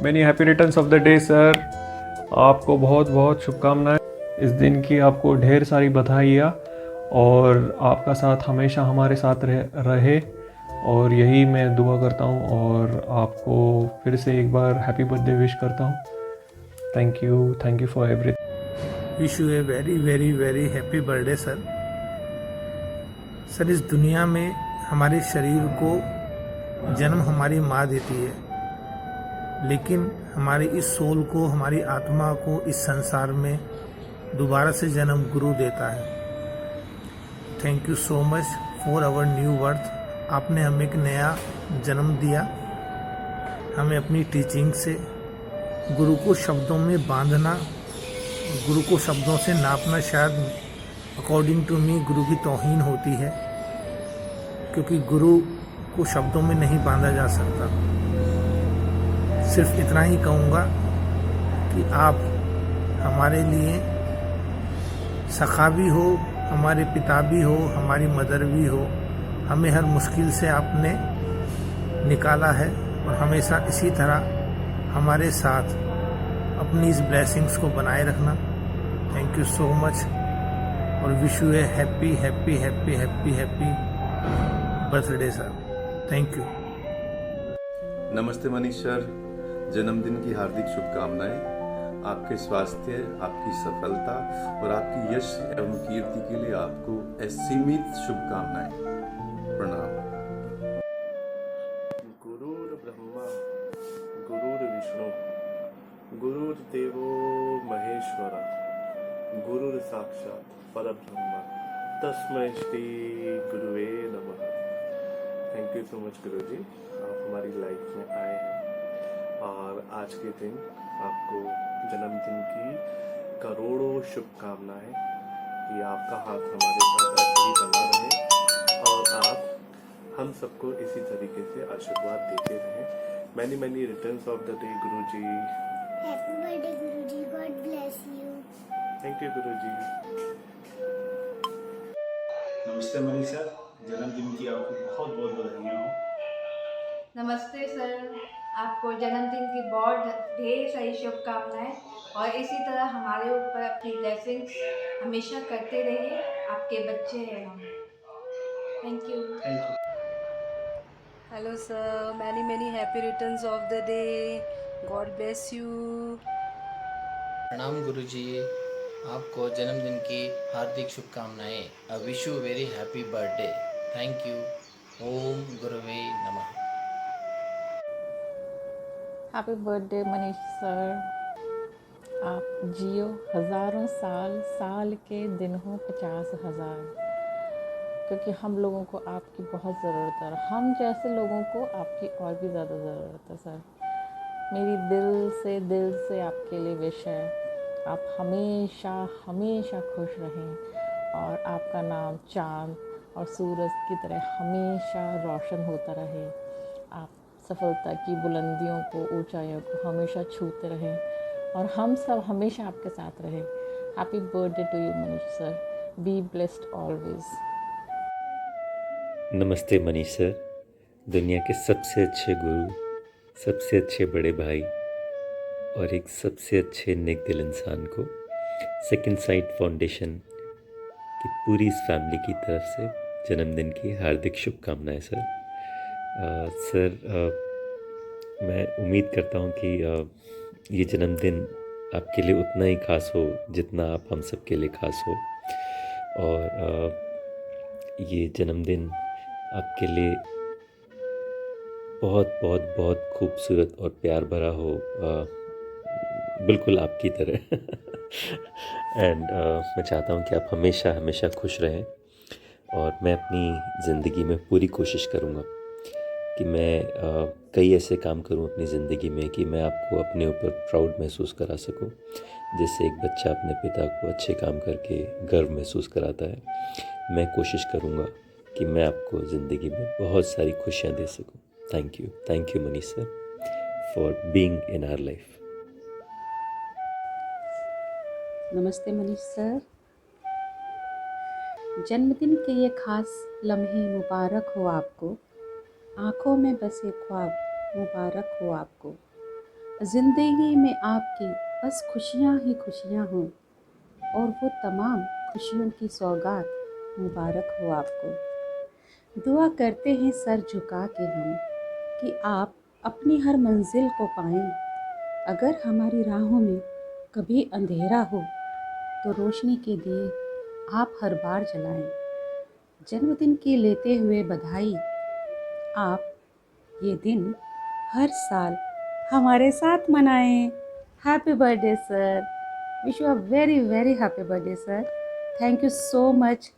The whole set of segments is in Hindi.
Many happy returns of the day sir. आपको बहुत बहुत शुभकामनाएं। इस दिन की आपको ढेर सारी बधाइयाँ और आपका साथ हमेशा हमारे साथ रहे और यही मैं दुआ करता हूँ और आपको फिर से एक बार हैप्पी बर्थडे विश करता हूँ। Thank you for everything. Wish U a very very very happy birthday sir. Sir, इस दुनिया में हमारे शरीर को जन्म हमारी माँ देती है, लेकिन हमारी इस सोल को, हमारी आत्मा को इस संसार में दोबारा से जन्म गुरु देता है। Thank you so much for our new birth. आपने हमें एक नया जन्म दिया। हमें अपनी टीचिंग से गुरु को शब्दों में बांधना, गुरु को शब्दों से नापना शायद अकॉर्डिंग टू मी गुरु की तौहीन होती है, क्योंकि गुरु को शब्दों में नहीं बांधा जा सकता। सिर्फ इतना ही कहूँगा कि आप हमारे लिए सखा भी हो, हमारे पिता भी हो, हमारी मदर भी हो। हमें हर मुश्किल से आपने निकाला है और हमेशा इसी तरह हमारे साथ अपनी इस ब्लेसिंग्स को बनाए रखना। थैंक यू सो मच और wish U A happy happy happy happy happy birthday sir. Thank you. नमस्ते मनीष सर, जन्मदिन की हार्दिक शुभकामनाएं। आपके स्वास्थ्य, आपकी सफलता और आपकी यश एवं कीर्ति के लिए आपको असीमित शुभकामनाएं। प्रणाम। गुरुर् ब्रह्मा गुरुर्विष्णु गुरुर्देवो महेश्वरा गुरुर् साक्षात परब्रह्म तस्मै श्री गुरुवे नमः। थैंक यू सो मच गुरुजी, आप हमारी लाइफ में आए हैं और आज के दिन आपको जन्मदिन की करोड़ों शुभकामनाएं कि आपका हाथ हमारे साथ ऐसे ही बना रहे और आप हम सबको इसी तरीके से आशीर्वाद देते रहें। Many many returns of the day Guruji. Happy birthday Guruji, God bless you. Thank you Guruji. नमस्ते मनीष सर, जन्मदिन की आपको बहुत बहुत बधाइयाँ हो। नमस्ते सर, आपको जन्मदिन की बहुत ढेर सारी शुभकामनाएं और इसी तरह हमारे ऊपर अपनी ब्लेसिंग्स हमेशा करते रहिए। आपके बच्चे हैं हम। Thank you. Hello sir, many happy returns of the day. God bless you. प्रणाम गुरुजी, आपको जन्मदिन की हार्दिक शुभकामनाएं। I wish you very happy birthday. Thank you. ओम गुरुवे नमः। Happy birthday Manish sir. आप जियो हज़ारों साल, साल के दिन हो 50,000, क्योंकि हम लोगों को आपकी बहुत ज़रूरत है। हम जैसे लोगों को आपकी और भी ज़्यादा ज़रूरत है सर। मेरी दिल से आपके लिए विश है, आप हमेशा हमेशा खुश रहें और आपका नाम चाँद और सूरज की तरह हमेशा रोशन होता रहे। आप सफलता की बुलंदियों को, ऊंचाइयों को हमेशा छूते रहें और हम सब हमेशा आपके साथ रहें। Happy birthday to you Manish sir. Be blessed always. नमस्ते मनीष सर, दुनिया के सबसे अच्छे गुरु, सबसे अच्छे बड़े भाई और एक सबसे अच्छे नेक दिल इंसान को सेकंड साइट फाउंडेशन की पूरी इस फैमिली की तरफ से जन्मदिन की हार्दिक शुभकामनाएं सर। मैं उम्मीद करता हूं कि ये जन्मदिन आपके लिए उतना ही खास हो जितना आप हम सब के लिए खास हो और ये जन्मदिन आपके लिए बहुत बहुत बहुत खूबसूरत और प्यार भरा हो, बिल्कुल आपकी तरह। एंड मैं चाहता हूँ कि आप हमेशा हमेशा खुश रहें और मैं अपनी ज़िंदगी में पूरी कोशिश करूँगा कि मैं कई ऐसे काम करूँ अपनी ज़िंदगी में कि मैं आपको अपने ऊपर प्राउड महसूस करा सकूँ, जैसे एक बच्चा अपने पिता को अच्छे काम करके गर्व महसूस कराता है। मैं कोशिश करूँगा कि मैं आपको ज़िंदगी में बहुत सारी खुशियाँ दे सकूँ। Thank you Manish sir for being in our life. नमस्ते मनीष सर, जन्मदिन के ये खास लम्हे मुबारक हो आपको। आँखों में बसे ख्वाब मुबारक हो आपको। ज़िंदगी में आपकी बस खुशियाँ ही खुशियाँ हों और वो तमाम खुशियों की सौगात मुबारक हो आपको। दुआ करते हैं सर झुका के हम कि आप अपनी हर मंजिल को पाएं। अगर हमारी राहों में कभी अंधेरा हो तो रोशनी के दिए आप हर बार जलाएं। जन्मदिन की लेते हुए बधाई, आप ये दिन हर साल हमारे साथ मनाएं। Happy birthday sir, wish you a very very happy birthday sir. Thank you so much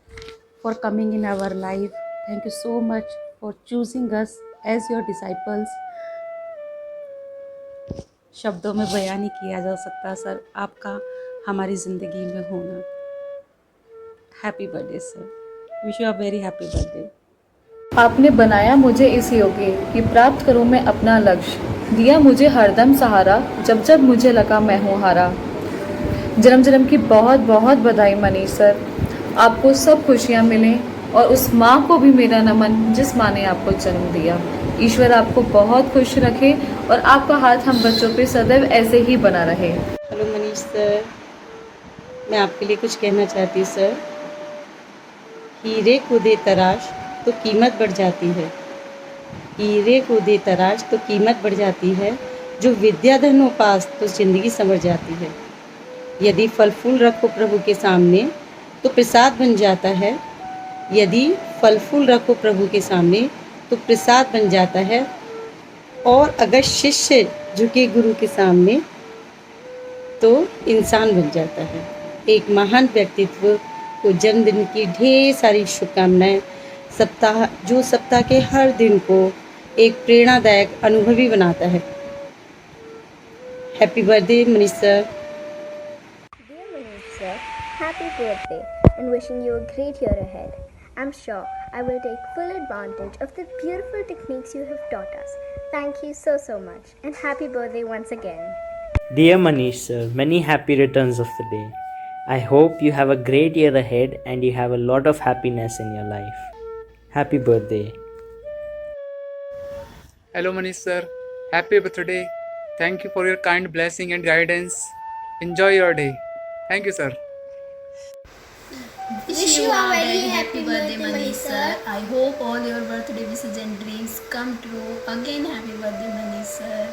for coming in our life. Thank you so much for choosing us as your disciples. शब्दों में बयान नहीं किया जा सकता सर आपका हमारी ज़िंदगी में होना। Happy birthday sir, wish you a very happy birthday. आपने बनाया मुझे इस योग्य कि प्राप्त करूं मैं अपना लक्ष्य, दिया मुझे हरदम सहारा जब जब मुझे लगा मैं हूँ हारा। जन्म जन्म की बहुत बहुत बधाई मनीष सर। आपको सब खुशियाँ मिलें और उस माँ को भी मेरा नमन जिस माँ ने आपको जन्म दिया। ईश्वर आपको बहुत खुश रखे और आपका हाथ हम बच्चों पे सदैव ऐसे ही बना रहे। हेलो मनीष सर, मैं आपके लिए कुछ कहना चाहती हूँ सर। हीरे को दे तराश तो कीमत बढ़ जाती है, हीरे को दे तराश तो कीमत बढ़ जाती है, जो विद्याधन हो पास तो ज़िंदगी संवर जाती है। यदि फल फूल रखो प्रभु के सामने तो प्रसाद बन जाता है, यदि फल फूल रखो प्रभु के सामने तो प्रसाद बन जाता है। और अगर शिष्य झुके गुरु के सामने तो इंसान बन जाता है। एक महान व्यक्तित्व को जन्मदिन की ढेर सारी शुभकामनाएं। सप्ताह के हर दिन को एक प्रेरणादायक अनुभवी बनाता है। Happy birthday Manish sir. Dear Manish sir, happy birthday and wishing you a great year ahead. I'm sure I will take full advantage of the beautiful techniques you have taught us. Thank you so much and happy birthday once again. Dear Manish sir, many happy returns of the day. I hope you have a great year ahead and you have a lot of happiness in your life. Happy birthday. Hello Manish sir, happy birthday. Thank you for your kind blessing and guidance. Enjoy your day. Thank you sir. Wish you a very happy birthday Manish sir. I hope all your birthday wishes and dreams come true. Again happy birthday Manish sir.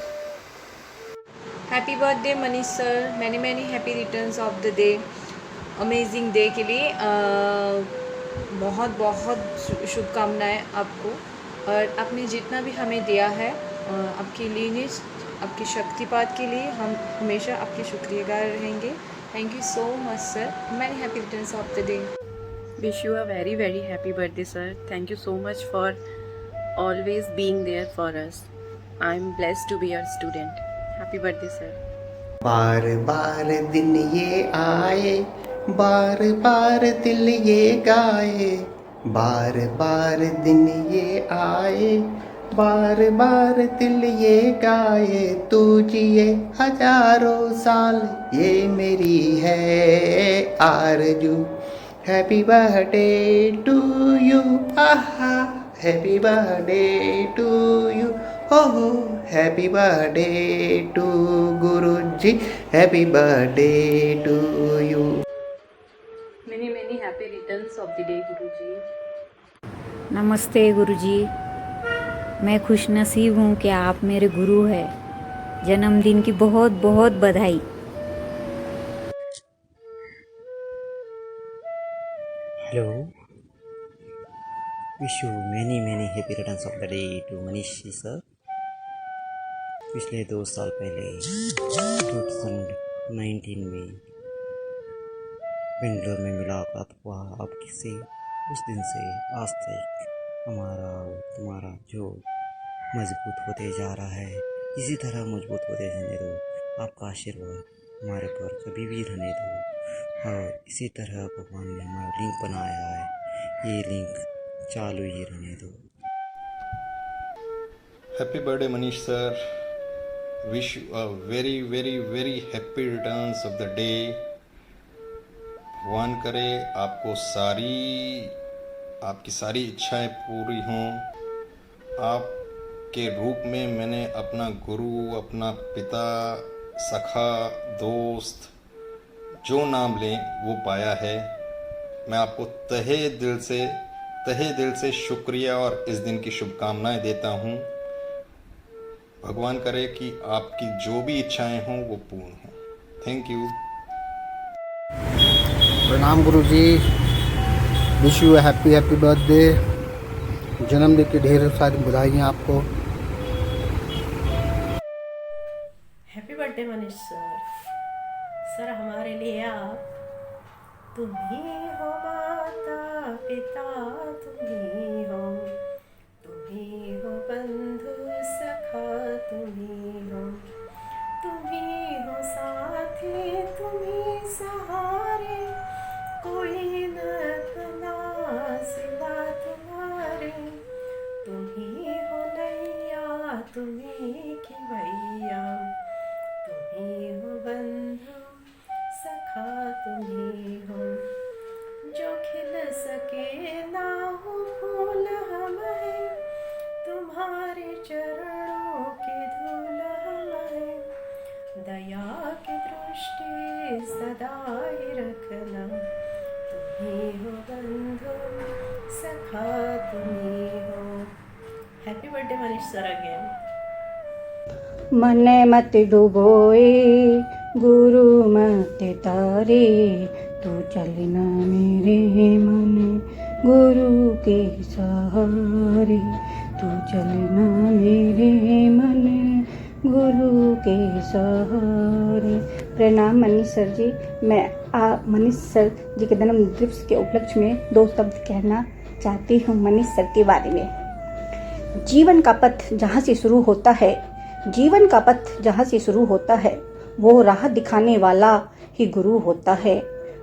Happy birthday Manish sir, many happy returns of the day. Amazing day के लिए बहुत बहुत शुभकामनाएं आपको। और आपने जितना भी हमें दिया है आपकी लीनेज, आपकी शक्तिपात के लिए हम हमेशा आपके शुक्रियागार रहेंगे। Thank you so much sir. Many happy returns of the day. Wish you a very very happy birthday sir. Thank you so much for always being there for us. I am blessed to be your student. Happy birthday sir. बार बार दिन ये आए, बार बार दिल ये गाए, बार बार दिन ये आए, बार बार दिल ये गाए। तू जिए हजारों साल ये मेरी है आरज़ू। हैप्पी बर्थडे टू यू, आहा हैप्पी बर्थडे टू यू, हो happy birthday to guruji, happy birthday to you. Many happy returns of the day guruji. नमस्ते गुरुजी, मैं खुशनसीब हूँ कि आप मेरे गुरु हैं। जन्मदिन की बहुत बहुत बधाई। Hello, wish you many happy returns of the day to Manish sir. पिछले 2 साल पहले 2019 में बेंगलोर में मुलाकात हुआ आपसे। उस दिन से आज तक हमारा और तुम्हारा जो मजबूत होते जा रहा है, इसी तरह मजबूत होते जाने दो। आपका आशीर्वाद हमारे पर कभी भी रहने दो। और इसी तरह भगवान ने हमारा लिंक बनाया है, ये लिंक चालू ही रहने दो। Happy birthday Manish sir. Wish you a very very very happy returns of the day. भगवान करे आपकी सारी इच्छाएं पूरी हों, आप के रूप में मैंने अपना गुरु, अपना पिता, सखा, दोस्त, जो नाम लें वो पाया है। मैं आपको तहे दिल से शुक्रिया और इस दिन की शुभकामनाएं देता हूँ। भगवान करे कि आपकी जो भी इच्छाएं हों वो पूर्ण हों। Thank you. प्रणाम गुरु जी, विश यू हैप्पी बर्थडे। जन्मदिन की ढेर सारी बधाइयाँ आपको। Happy birthday Manish sir. Sir हमारे लिए आप तुम ही हो माता पिता, तुम ही हो बंधु सखा, तुम ही हो साथी, तुम ही सहारे, कोई न अपना सिवा तुम्हारे। तुम ही हो नैया, तुम ही की भैया, तुम ही हो बंधु सखा, तुम ही हो जो खिल सके ना हो फूल हम हैं, तुम्हारे चरणों की धूल हम हैं। दया की दृष्टि सदा ही रखना, तुम ही हो बंधु सखा, तुम ही हो। Happy birthday Manish sir again. मन मत डुबोए गुरु मत तारे, तू चलना मेरे मन गुरु के सहारे, तू चलना मेरे मन गुरु के सहारे। प्रणाम मनीष सर जी। मैं मनीष सर जी के जन्म दिवस के उपलक्ष्य में 2 शब्द कहना चाहती हूँ मनीष सर के बारे में। जीवन का पथ जहाँ से शुरू होता है, जीवन का पथ जहाँ से शुरू होता है, वो राह दिखाने वाला ही गुरु होता है,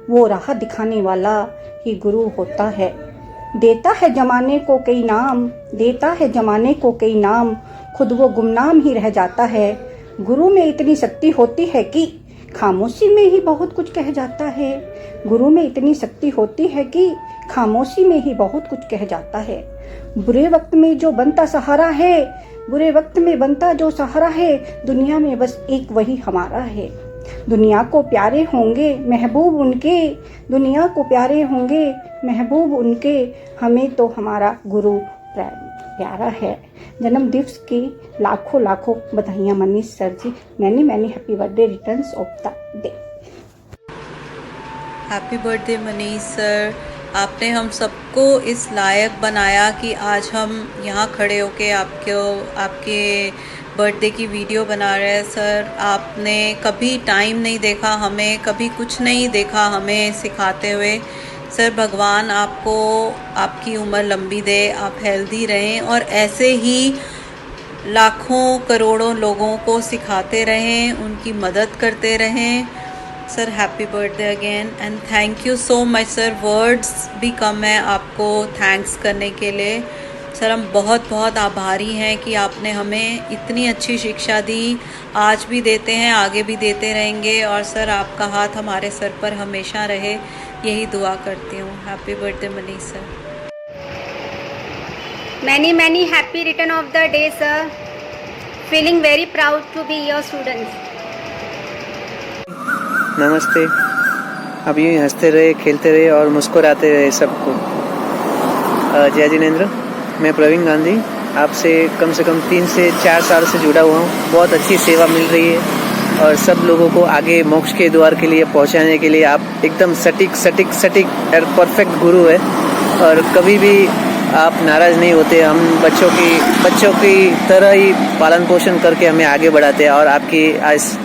वो राह दिखाने वाला ही गुरु होता है। देता है जमाने को कई नाम, देता है जमाने को कई नाम, खुद वो गुमनाम ही रह जाता है। गुरु में इतनी शक्ति होती है कि खामोशी में ही बहुत कुछ कह जाता है। गुरु में इतनी शक्ति होती है कि खामोशी में ही बहुत कुछ कह जाता है। बुरे वक्त में जो बनता सहारा है, बुरे वक्त में बनता जो सहारा है, दुनिया में बस एक वही हमारा है। दुनिया को प्यारे होंगे महबूब उनके, दुनिया को प्यारे होंगे महबूब उनके, हमें तो हमारा गुरु प्यारा है। जन्म दिवस की लाखों लाखों बधाइयाँ Manish sir ji. Many happy birthday returns of the day. Happy birthday Manish sir. आपने हम सबको इस लायक बनाया कि आज हम यहाँ खड़े होके आपके बर्थडे की वीडियो बना रहे हैं। सर आपने कभी टाइम नहीं देखा हमें, कभी कुछ नहीं देखा हमें सिखाते हुए। सर भगवान आपको आपकी उम्र लंबी दे, आप हेल्दी रहें और ऐसे ही लाखों करोड़ों लोगों को सिखाते रहें, उनकी मदद करते रहें। Sir happy birthday again and thank you so much sir. Words भी कम है आपको थैंक्स करने के लिए। सर हम बहुत बहुत आभारी हैं कि आपने हमें इतनी अच्छी शिक्षा दी, आज भी देते हैं, आगे भी देते रहेंगे। और सर आपका हाथ हमारे सर पर हमेशा रहे, यही दुआ करती हूँ। Happy birthday Manish sir. Many happy return of the day, sir. Feeling very proud to be your students. नमस्ते। अब यूँ ही हंसते रहे, खेलते रहे और मुस्कुराते रहे सबको। जय जिनेंद्र। मैं प्रवीण गांधी आपसे कम से कम 3 से 4 साल से जुड़ा हुआ हूँ। बहुत अच्छी सेवा मिल रही है और सब लोगों को आगे मोक्ष के द्वार के लिए पहुँचाने के लिए आप एकदम सटीक और परफेक्ट गुरु है। और कभी भी आप नाराज़ नहीं होते। हम बच्चों की तरह ही पालन पोषण करके हमें आगे बढ़ाते हैं। और आपकी आज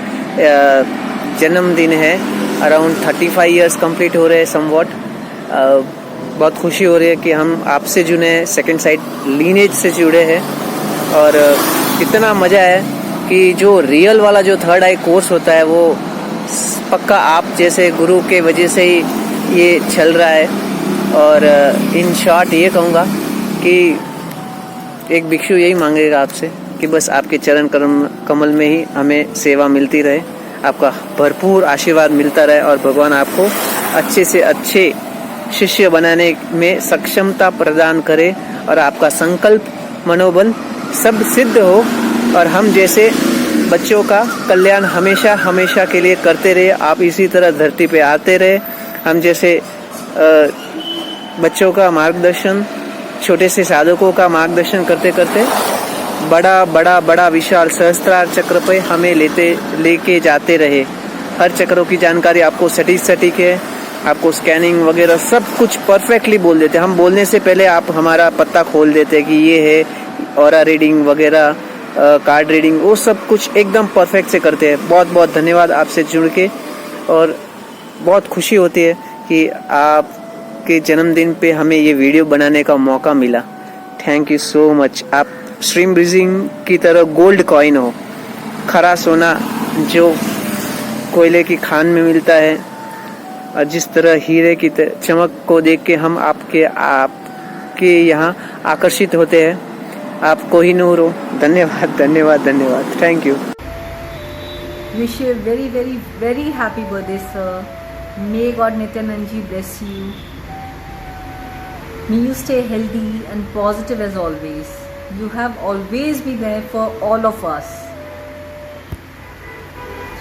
जन्मदिन है, अराउंड 35 इयर्स कंप्लीट हो रहे हैं समवॉट। बहुत खुशी हो रही है कि हम आपसे जुड़े हैं, सेकंड साइड लीनेज से जुड़े हैं। और इतना मज़ा है कि जो रियल वाला जो थर्ड आई कोर्स होता है वो पक्का आप जैसे गुरु के वजह से ही ये चल रहा है। और इन शॉर्ट ये कहूँगा कि एक भिक्षु यही मांगेगा आपसे कि बस आपके चरण कमल में ही हमें सेवा मिलती रहे, आपका भरपूर आशीर्वाद मिलता रहे और भगवान आपको अच्छे से अच्छे शिष्य बनाने में सक्षमता प्रदान करे और आपका संकल्प मनोबल सब सिद्ध हो और हम जैसे बच्चों का कल्याण हमेशा हमेशा के लिए करते रहे। आप इसी तरह धरती पे आते रहे। हम जैसे बच्चों का मार्गदर्शन, छोटे से साधकों का मार्गदर्शन करते करते बड़ा बड़ा बड़ा विशाल सहस्त्रार चक्र पे हमें लेके जाते रहे। हर चक्रों की जानकारी आपको सटीक है। आपको स्कैनिंग वगैरह सब कुछ परफेक्टली बोल देते। हम बोलने से पहले आप हमारा पत्ता खोल देते कि ये है ऑरा रीडिंग वगैरह, कार्ड रीडिंग, वो सब कुछ एकदम परफेक्ट से करते हैं। बहुत बहुत धन्यवाद आपसे जुड़ के, और बहुत खुशी होती है कि आपके जन्मदिन पे हमें ये वीडियो बनाने का मौका मिला। Thank you so much. आप स्ट्रीम ब्रीजिंग की तरह गोल्ड कॉइन हो, खरा सोना जो कोयले की खान में मिलता है, और जिस तरह हीरे की चमक को देख के हम आपके यहाँ आकर्षित होते हैं। आप कोहिनूर हो। धन्यवाद धन्यवाद धन्यवाद। Thank you. Wish you a very very very happy birthday, sir. May God Nityanand ji bless you. May you stay healthy and positive as always. You have always been there for all of us.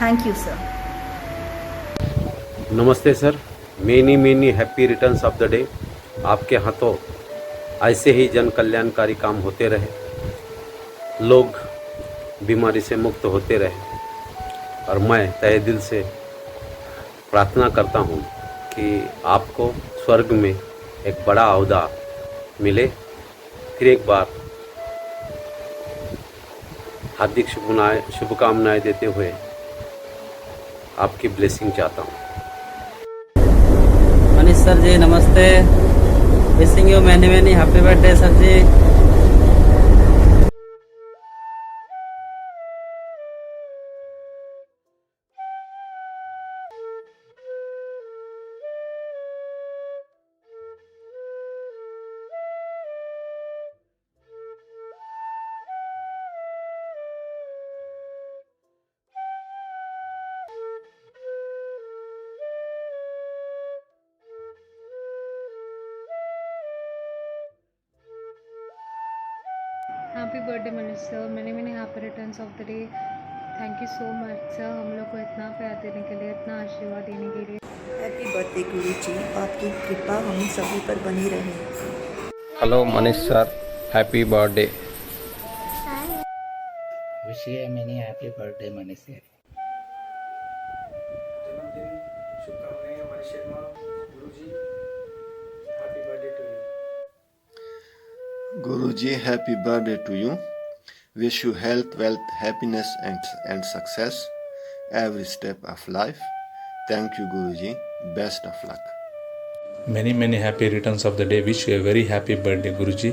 Thank you, sir. नमस्ते sir, many happy returns of the day. आपके हाथों ऐसे ही जन कल्याणकारी काम होते रहे, लोग बीमारी से मुक्त होते रहे, और मैं तहे दिल से प्रार्थना करता हूँ कि आपको स्वर्ग में एक बड़ा ओहदा मिले। फिर एक बार हार्दिक शुभकामनाएं देते हुए आपकी ब्लेसिंग चाहता हूँ। मनीष सर जी नमस्ते। Wishing you many happy birthday sir ji. Happy birthday Manish sir, मैंने happy returns of the day. Thank you so much sir, हम लोग को इतना प्यार देने के लिए, इतना आशीर्वाद देने के लिए। हैप्पी बर्थडे गुरु जी, आपकी कृपा हम सभी पर बनी रहे। Hello Manish sir, happy birthday. Wish you many happy birthday Manish sir. जन्मदिन शुभकामनाएं Manish Sharma Guruji, happy birthday to you. Guruji, happy birthday to you. Wish you health, wealth, happiness and success every step of life. Thank you Guruji. Best of luck. Many happy returns of the day. Wish you a very happy birthday Guruji.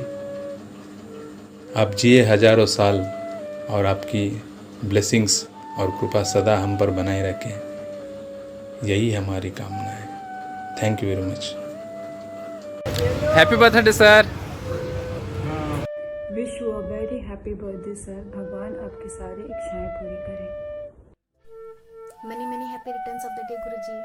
आप जिए हजारों साल और आपकी ब्लेसिंग्स और कृपा सदा हम पर बनाए रखें, यही हमारी कामना है। Thank you very much. Happy birthday sir. Wish you a very happy birthday sir. भगवान आपकी सारी इच्छाएं पूरी करें। many happy returns of the day Guruji।